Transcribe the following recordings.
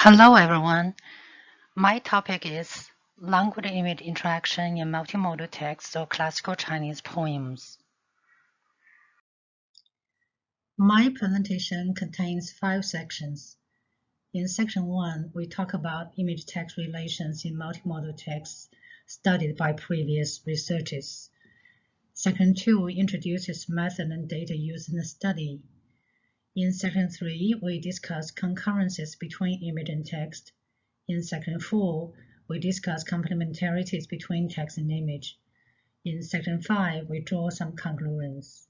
Hello everyone. My topic is language-image interaction in multimodal text or classical Chinese poems. My presentation contains 5 sections. In section 1, we talk about image-text relations in multimodal texts studied by previous researchers. Section 2 introduces method and data used in the study. In section 3, we discuss concurrences between image and text. In section 4, we discuss complementarities between text and image. In section 5, we draw some conclusions.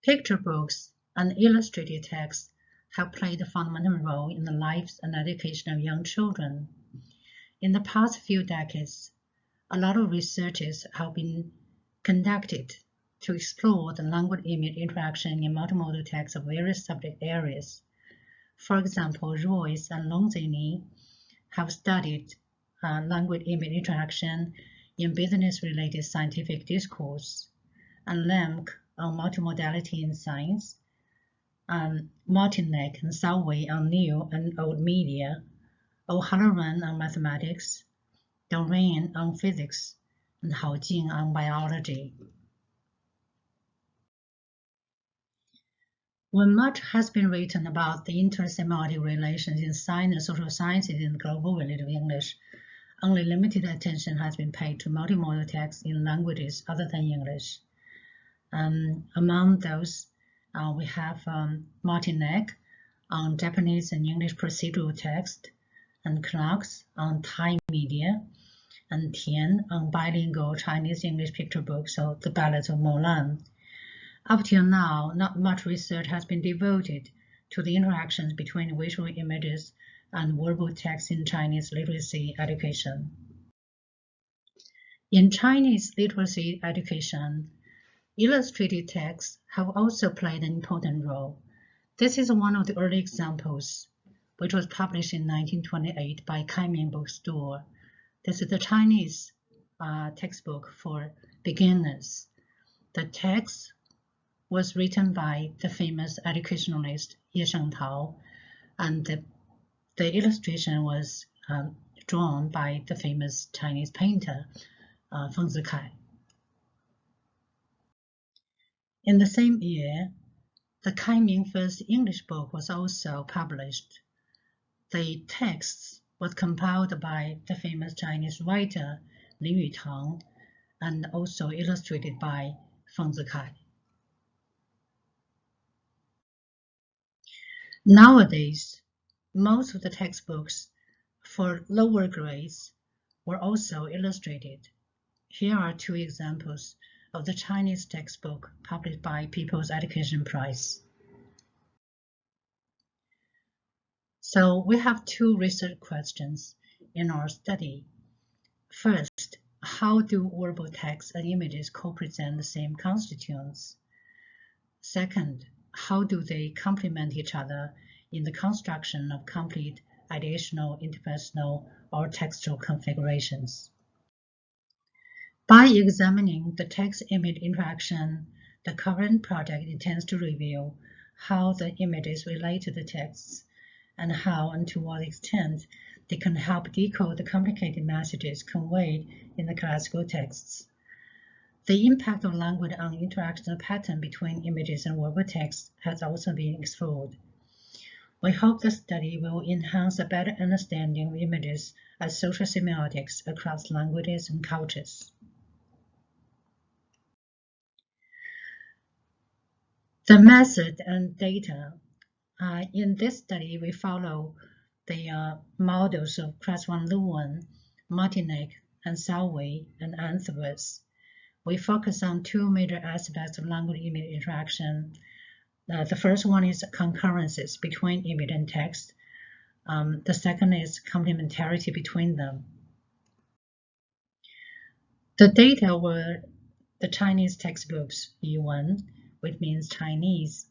Picture books and illustrated text have played a fundamental role in the lives and education of young children. In the past few decades, a lot of researches have been conducted to explore the language-image interaction in multimodal text of various subject areas. For example, Royce and Longzini have studied language-image interaction in business-related scientific discourse, and Lemke on multimodality in science, Martinek and Salway on new and old media, O'Halloran on mathematics, Doreen on physics, and Hao Jing on biology. When much has been written about the intersemiotic relations in science and social sciences in the global village of English, only limited attention has been paid to multimodal text in languages other than English. Among those, we have Martinek on Japanese and English procedural text, and Clark's on Thai media, and Tian on bilingual Chinese-English picture books, so The Ballads of Molan. Up till now, not much research has been devoted to the interactions between visual images and verbal text in Chinese literacy education. In Chinese literacy education, illustrated texts have also played an important role. This is one of the early examples, which was published in 1928 by Kaiming bookstore. This is the Chinese textbook for beginners. The text was written by the famous educationalist Ye Shengtao, and the illustration was drawn by the famous Chinese painter Feng Zikai. In the same year, the Kaiming first English book was also published. The text was compiled by the famous Chinese writer Lin Yutang and also illustrated by Feng Zikai. Nowadays, most of the textbooks for lower grades were also illustrated. Here are 2 examples of the Chinese textbook published by People's Education Prize. So we have 2 research questions in our study. First, how do verbal text and images co-present the same constituents? Second, how do they complement each other in the construction of complete ideational, interpersonal, or textual configurations? By examining the text-image interaction, the current project intends to reveal how the images relate to the texts and how and to what extent they can help decode the complicated messages conveyed in the classical texts. The impact of language on interaction pattern between images and verbal text has also been explored. We hope the study will enhance a better understanding of images as social semiotics across languages and cultures. The method and data. In this study, we follow the models of Creswell-Lewin, Martinek, and Salway, and Anthers. We focus on 2 major aspects of language-image interaction. The first one is concurrences between image and text. The second is complementarity between them. The data were the Chinese textbooks Yuan, which means Chinese,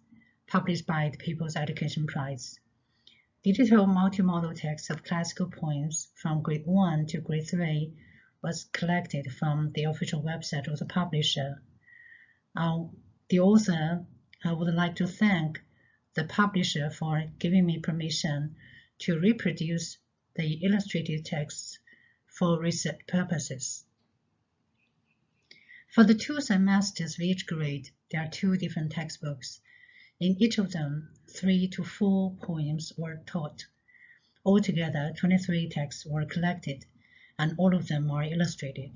published by the People's Education Prize. Digital multimodal text of classical poems from grade 1 to grade 3 was collected from the official website of the publisher. The author would like to thank the publisher for giving me permission to reproduce the illustrated texts for research purposes. For the 2 semesters of each grade, there are 2 different textbooks. In each of them, 3 to 4 poems were taught. Altogether, 23 texts were collected, and all of them are illustrated.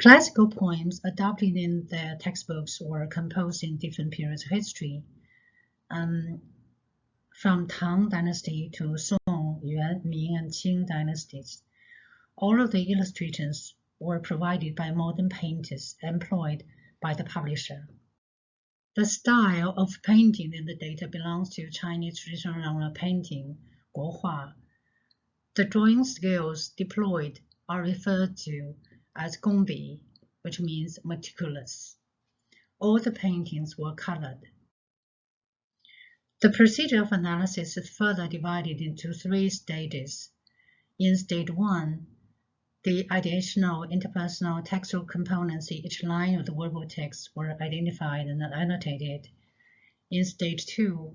Classical poems adopted in the textbooks were composed in different periods of history, from Tang Dynasty to Song, Yuan, Ming, and Qing dynasties. All of the illustrations were provided by modern painters employed by the publisher. The style of painting in the data belongs to Chinese traditional genre painting, Guohua. The drawing skills deployed are referred to as gongbi, which means meticulous. All the paintings were colored. The procedure of analysis is further divided into 3 stages. In stage 1, the ideational, interpersonal, textual components in each line of the verbal text were identified and annotated. In stage 2,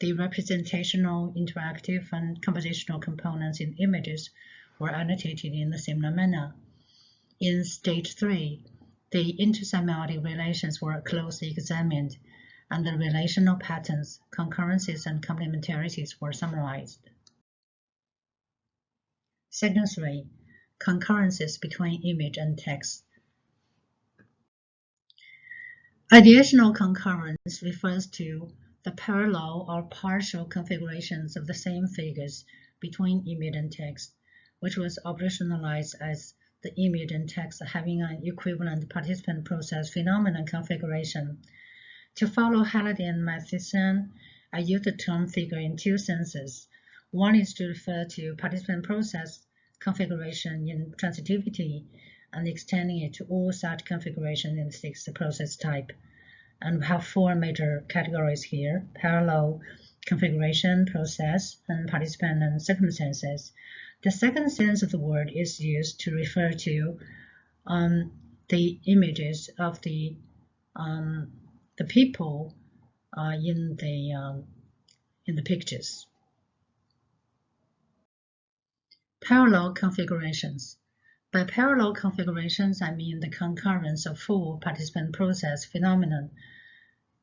the representational, interactive, and compositional components in images were annotated in a similar manner. In stage 3, the intersemiotic relations were closely examined, and the relational patterns, concurrences, and complementarities were summarized. Section 3. Concurrences between image and text. Ideational concurrence refers to the parallel or partial configurations of the same figures between image and text, which was operationalized as the image and text having an equivalent participant process phenomenon configuration. To follow Halliday and Matheson, I use the term figure in 2 senses. One is to refer to participant process configuration in transitivity and extending it to all such configuration in the 6th process type. And we have 4 major categories here: parallel, configuration, process, and participant and circumstances. The second sense of the word is used to refer to the images of the people in the pictures. Parallel configurations. By parallel configurations, I mean the concurrence of full participant process phenomenon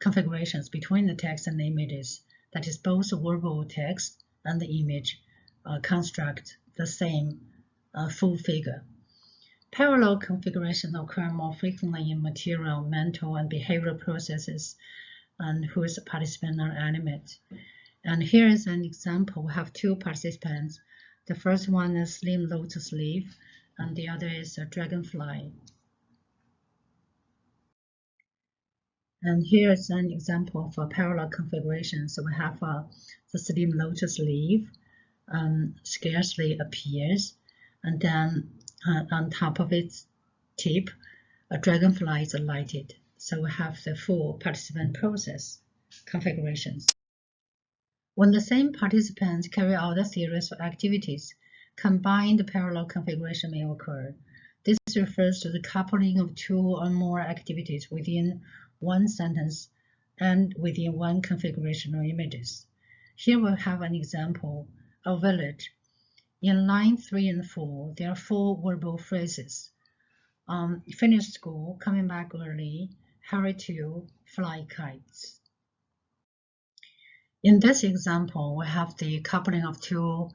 configurations between the text and the images. That is, both the verbal text and the image construct the same full figure. Parallel configurations occur more frequently in material, mental, and behavioral processes and whose participants are animate. And here is an example. We have 2 participants. The first one is slim lotus leaf, and the other is a dragonfly. And here is an example for parallel configuration. So we have the slim lotus leaf scarcely appears, and then on top of its tip, a dragonfly is alighted. So we have the full participant process configurations. When the same participants carry out a series of activities, combined parallel configuration may occur. This refers to the coupling of 2 or more activities within one sentence and within one configuration of images. Here we have an example of village. In line 3 and 4, there are 4 verbal phrases. Finish school, coming back early, hurry to, fly kites. In this example, we have the coupling of 2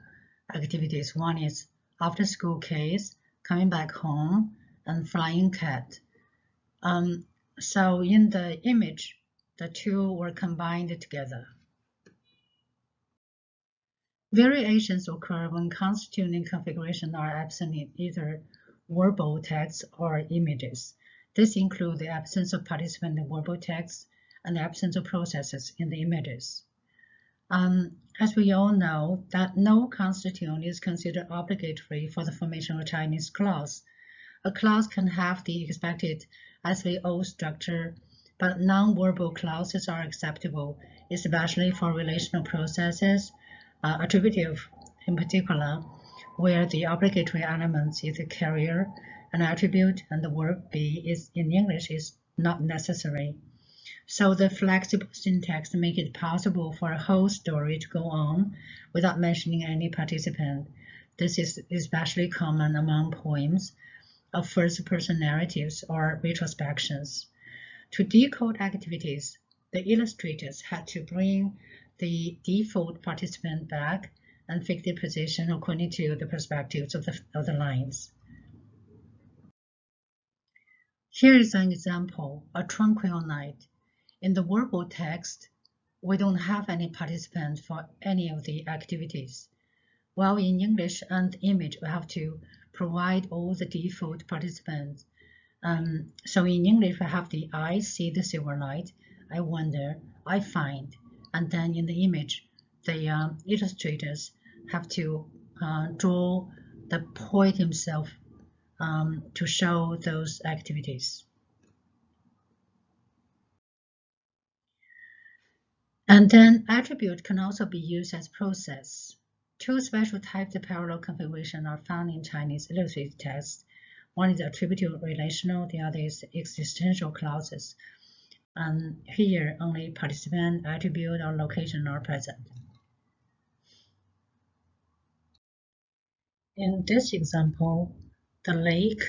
activities. One is after school kids, coming back home, and flying cat. So in the image, the 2 were combined together. Variations occur when constituting configuration are absent in either verbal text or images. This includes the absence of participant in verbal text and the absence of processes in the images. As we all know, that no constituent is considered obligatory for the formation of a Chinese clause. A clause can have the expected SVO structure, but non-verbal clauses are acceptable, especially for relational processes, attributive in particular, where the obligatory element is a carrier, an attribute, and the verb be is in English is not necessary. So the flexible syntax makes it possible for a whole story to go on without mentioning any participant. This is especially common among poems of first-person narratives or retrospections. To decode activities, the illustrators had to bring the default participant back and fix their position according to the perspectives of the lines. Here is an example, a tranquil night. In the verbal text, we don't have any participant for any of the activities. While in English and image, we have to provide all the default participants. So in English, we have the I see the silver light, I wonder, I find. And then in the image, the illustrators have to draw the poet himself to show those activities. And then attribute can also be used as process. Two special types of parallel configuration are found in Chinese illustrated text. One is attribute relational, the other is existential clauses. And here only participant, attribute, or location are present. In this example, the lake,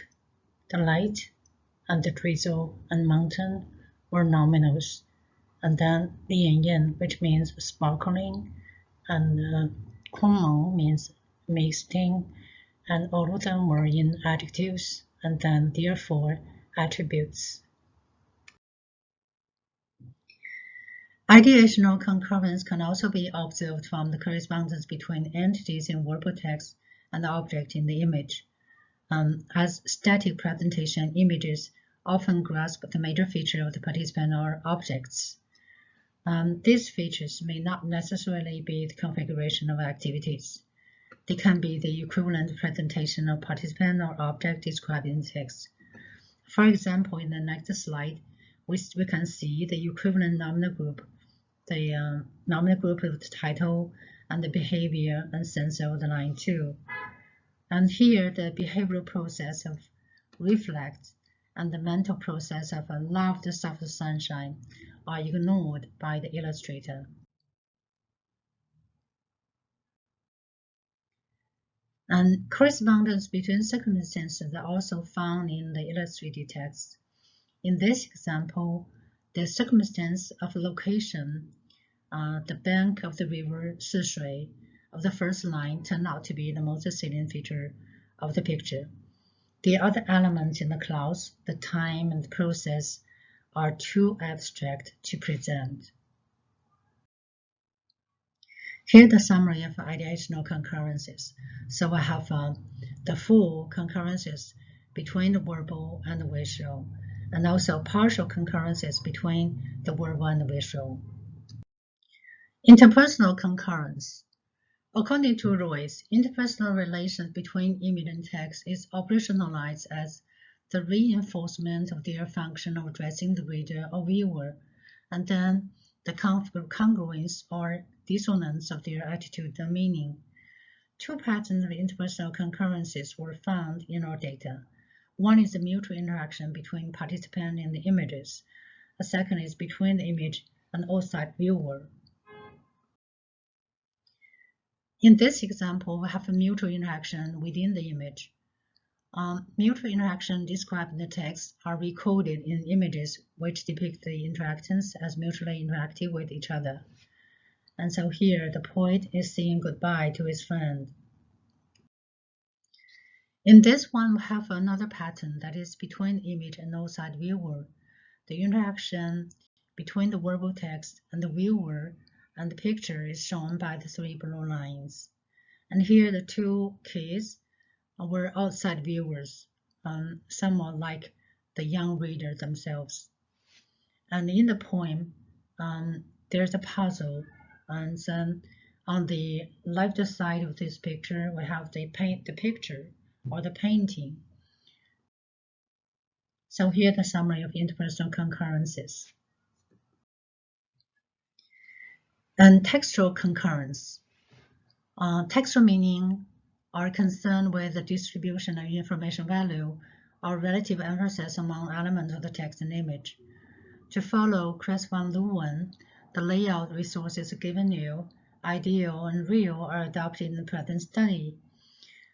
the light, and the drizzle and mountain were nominals. And then Lian Yin, which means sparkling, and Kunmeng means misting, and all of them were in adjectives, and then therefore attributes. Ideational concurrence can also be observed from the correspondence between entities in verbal text and the object in the image. As static presentation, images often grasp the major feature of the participant or objects. These features may not necessarily be the configuration of activities. They can be the equivalent presentation of participant or object described in text. For example, in the next slide, we can see the equivalent nominal group, the nominal group of the title and the behavior and sense of the line 2. And here, the behavioral process of reflect and the mental process of love the soft sunshine are ignored by the illustrator. And correspondence between circumstances are also found in the illustrated text. In this example, the circumstance of location, the bank of the river Sishui of the first line turned out to be the most salient feature of the picture. The other elements in the clause, the time and the process, are too abstract to present. Here's the summary of ideational concurrences. So I have the full concurrences between the verbal and the visual, and also partial concurrences between the verbal and the visual. Interpersonal concurrence. According to Royce, interpersonal relations between image and text is operationalized as the reinforcement of their function of addressing the reader or viewer, and then the congruence or dissonance of their attitude and meaning. Two patterns of interpersonal concurrences were found in our data. One is the mutual interaction between participant and the images. A second is between the image and outside viewer. In this example, we have a mutual interaction within the image. Mutual interaction described in the text are recorded in images which depict the interactions as mutually interactive with each other. And so here, the poet is saying goodbye to his friend. In this one, we have another pattern that is between image and outside viewer. The interaction between the verbal text and the viewer and the picture is shown by the three blue lines. And here, the two kids were outside viewers, somewhat like the young reader themselves. And in the poem, there's a puzzle, and then on the left side of this picture, we have the picture or the painting. So here the summary of interpersonal concurrences. And textual concurrence. Textual meaning are concerned with the distribution of information value or relative emphasis among elements of the text and image. To follow Chris van Leeuwen, the layout resources given you, ideal and real, are adopted in the present study.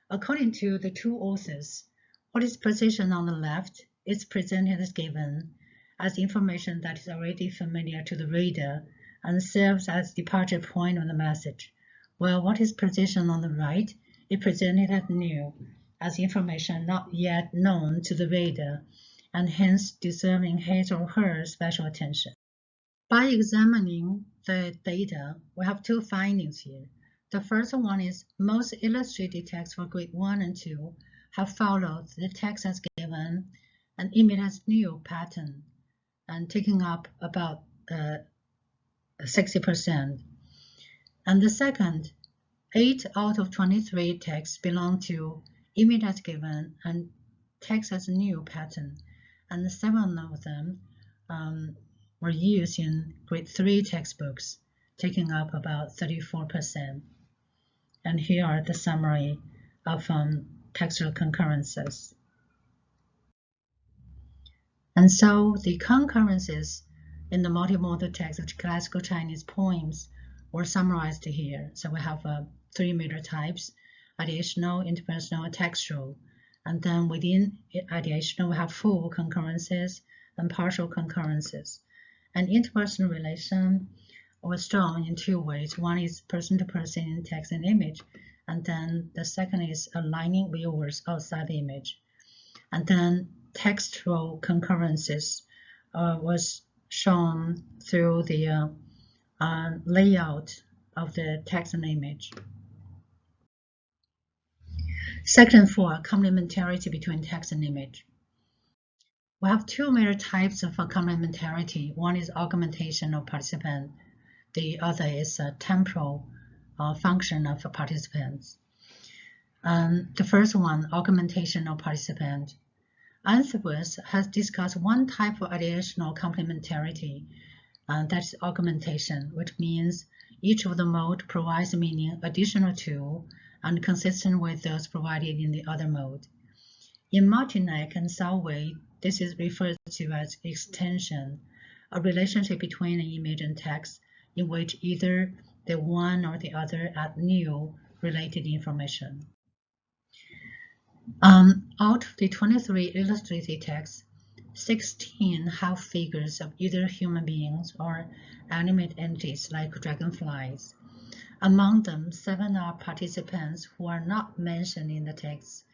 According to the two authors, what is positioned on the left is presented as given, as information that is already familiar to the reader and serves as departure point of the message, while what is positioned on the right is presented as new, as information not yet known to the reader, and hence deserving his or her special attention. By examining the data, we have two findings here. The first one is most illustrated texts for grade 1 and 2 have followed the text as given and image as new pattern, and taking up about 60%. And the second, 8 out of 23 texts belong to image as given and text as new pattern, and 7 of them were used in grade 3 textbooks, taking up about 34%. And here are the summary of textual concurrences. And so the concurrences in the multimodal text of classical Chinese poems were summarized here. So we have 3 major types: ideational, interpersonal, textual. And then within ideational, we have full concurrences and partial concurrences. And interpersonal relation was shown in 2 ways. One is person-to-person in text and image, and then the second is aligning viewers outside the image. And then textual concurrences was shown through the layout of the text and image. Section 4, complementarity between text and image. We have 2 major types of complementarity. One is augmentation of participant. The other is a temporal function of participants. The first one, augmentation of participant. Anthropos has discussed one type of ideational complementarity, that's augmentation, which means each of the mode provides meaning additional to and consistent with those provided in the other mode. In Martinek and Salway, this is referred to as extension, a relationship between an image and text in which either the one or the other add new related information. Out of the 23 illustrated texts, 16 have figures of either human beings or animate entities like dragonflies. Among them, 7 are participants who are not mentioned in the text,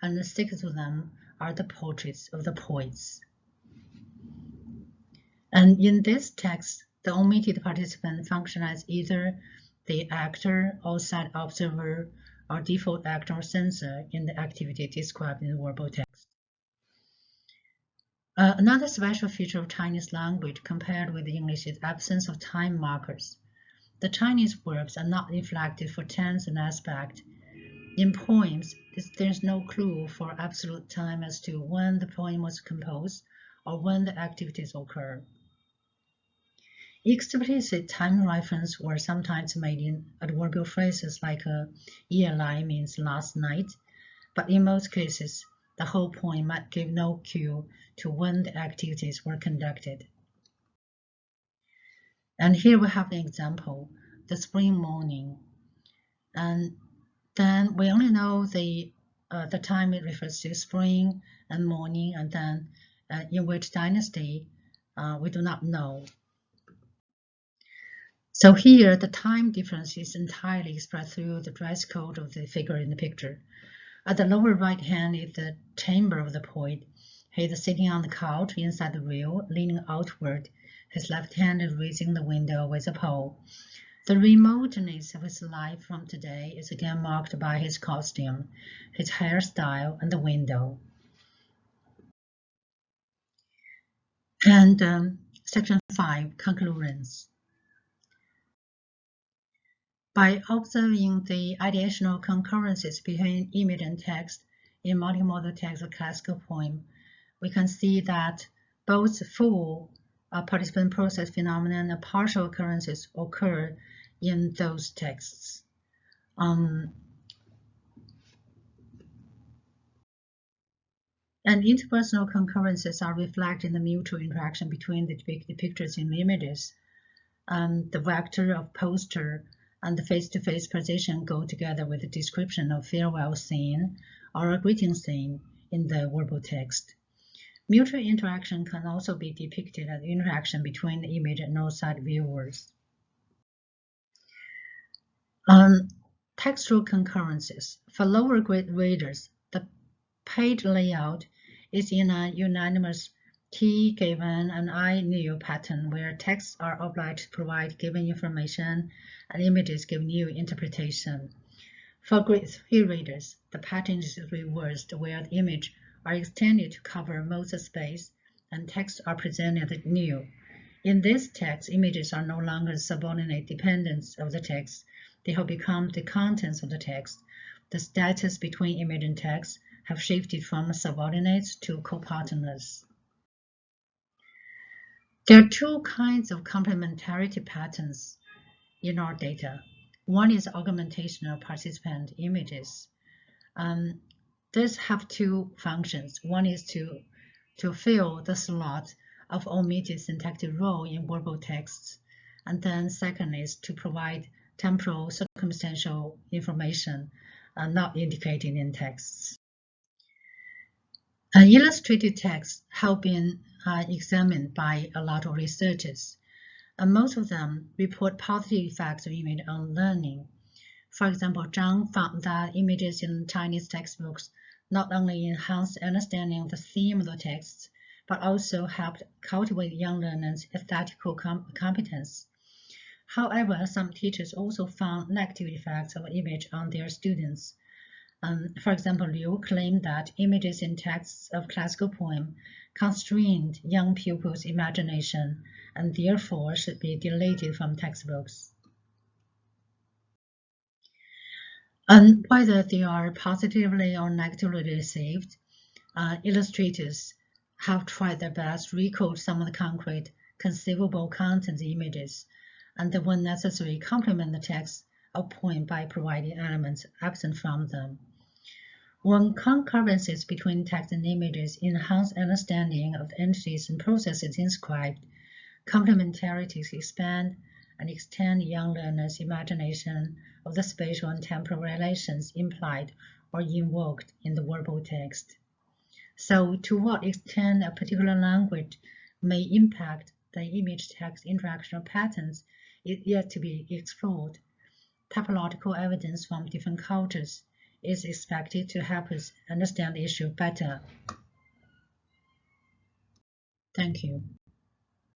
and 6 of them are the portraits of the poets. And in this text, the omitted participant function as either the actor, outside observer, or default actor or censor in the activity described in the verbal text. Another special feature of Chinese language compared with English is absence of time markers. The Chinese verbs are not reflected for tense and aspect. In poems, there's no clue for absolute time as to when the poem was composed or when the activities occur. Explicit time reference were sometimes made in adverbial phrases like "ye lai" means last night, but in most cases, the whole poem might give no cue to when the activities were conducted. And here we have an example, the spring morning. And then we only know the time it refers to, spring and morning, and then in which dynasty, we do not know. So here, the time difference is entirely expressed through the dress code of the figure in the picture. At the lower right hand is the chamber of the poet. He is sitting on the couch inside the rail, leaning outward. His left hand is raising the window with a pole. The remoteness of his life from today is again marked by his costume, his hairstyle, and the window. And section 5, concurrence. By observing the ideational concurrences between image and text in multimodal text or classical poem, we can see that both full participant process phenomena and partial occurrences occur in those texts. And interpersonal concurrences are reflecting the mutual interaction between the pictures and images. The vector of poster and the face-to-face position go together with the description of farewell scene or a greeting scene in the verbal text. Mutual interaction can also be depicted as interaction between the image and outside viewers. Textual concurrences. For lower grade readers, the page layout is in a unanimous T given and I new pattern where texts are obliged to provide given information and images give new interpretation. For grade 3 readers, the pattern is reversed where the images are extended to cover most space and texts are presented new. In this text, images are no longer subordinate dependents of the text. They have become the contents of the text. The status between image and text have shifted from subordinates to co-partners. There are two kinds of complementarity patterns in our data. One is augmentation of participant images. These have two functions. One is to fill the slot of omitted syntactic role in verbal texts. And then second is to provide temporal circumstantial information not indicated in texts. Illustrated texts have been examined by a lot of researchers, and most of them report positive effects of image on learning. For example, Zhang found that images in Chinese textbooks not only enhanced understanding of the theme of the texts, but also helped cultivate young learners' aesthetical competence. However, some teachers also found negative effects of image on their students. For example, Liu claimed that images in texts of classical poem constrained young pupils' imagination and therefore should be deleted from textbooks. And whether they are positively or negatively received, illustrators have tried their best to recode some of the concrete, conceivable content images, and when necessary, complement the text of poem by providing elements absent from them. When concurrences between text and images enhance understanding of the entities and processes inscribed, complementarities expand and extend young learners' imagination of the spatial and temporal relations implied or invoked in the verbal text. So, to what extent a particular language may impact the image-text interaction patterns is yet to be explored. Typological evidence from different cultures is expected to help us understand the issue better. Thank you.